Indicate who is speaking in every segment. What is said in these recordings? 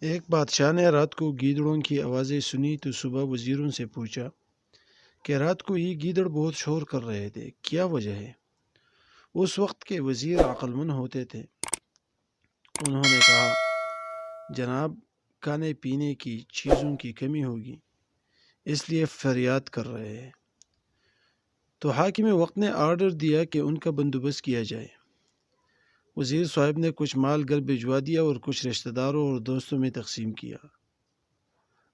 Speaker 1: ایک بادشاہ نے رات کو گیدڑوں کی آوازیں سنی تو صبح وزیروں سے پوچھا کہ رات کو یہ گیدڑ بہت شور کر رہے تھے، کیا وجہ ہے؟ اس وقت کے وزیر عقل مند ہوتے تھے۔ انہوں نے کہا، جناب، کھانے پینے کی چیزوں کی کمی ہوگی، اس لیے فریاد کر رہے ہیں۔ تو حاکم وقت نے آرڈر دیا کہ ان کا بندوبست کیا جائے۔ وزیر صاحب نے کچھ مال گھر بھجوا دیا اور کچھ رشتہ داروں اور دوستوں میں تقسیم کیا۔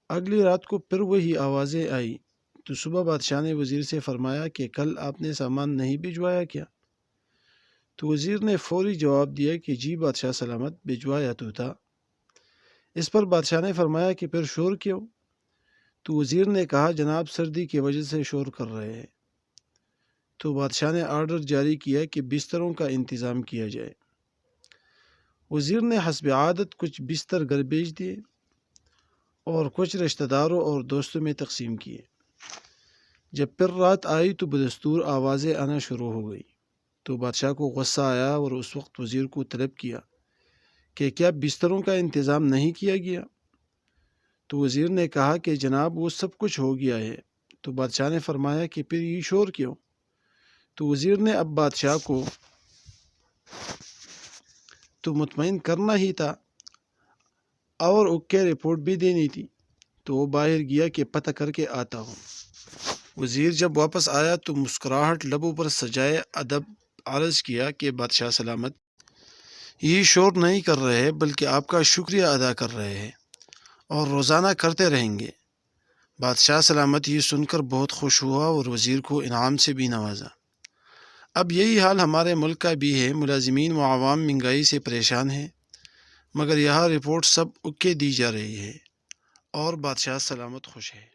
Speaker 1: اگلی رات کو پھر وہی آوازیں آئی تو صبح بادشاہ نے وزیر سے فرمایا کہ کل آپ نے سامان نہیں بھجوایا کیا؟ تو وزیر نے فوری جواب دیا کہ جی بادشاہ سلامت، بھجوایا تو تھا۔ اس پر بادشاہ نے فرمایا کہ پھر شور کیوں؟ تو وزیر نے کہا، جناب، سردی کی وجہ سے شور کر رہے ہیں۔ تو بادشاہ نے آرڈر جاری کیا کہ بستروں کا انتظام کیا جائے۔ وزیر نے حسب عادت کچھ بستر گھر بھیج دیے اور کچھ رشتہ داروں اور دوستوں میں تقسیم کیے۔ جب پھر رات آئی تو بدستور آوازیں آنا شروع ہو گئی۔ تو بادشاہ کو غصہ آیا اور اس وقت وزیر کو طلب کیا کہ کیا بستروں کا انتظام نہیں کیا گیا؟ تو وزیر نے کہا کہ جناب، وہ سب کچھ ہو گیا ہے۔ تو بادشاہ نے فرمایا کہ پھر یہ شور کیوں؟ تو وزیر نے اب بادشاہ کو تو مطمئن کرنا ہی تھا اور اوکے رپورٹ بھی دینی تھی، تو وہ باہر گیا کہ پتہ کر کے آتا ہوں۔ وزیر جب واپس آیا تو مسکراہٹ لبوں پر سجائے ادب عرض کیا کہ بادشاہ سلامت، یہ شور نہیں کر رہے بلکہ آپ کا شکریہ ادا کر رہے ہیں اور روزانہ کرتے رہیں گے۔ بادشاہ سلامت یہ سن کر بہت خوش ہوا اور وزیر کو انعام سے بھی نوازا۔ اب یہی حال ہمارے ملک کا بھی ہے۔ ملازمین و عوام مہنگائی سے پریشان ہیں، مگر یہاں رپورٹ سب اوکے دی جا رہی ہے اور بادشاہ سلامت خوش ہے۔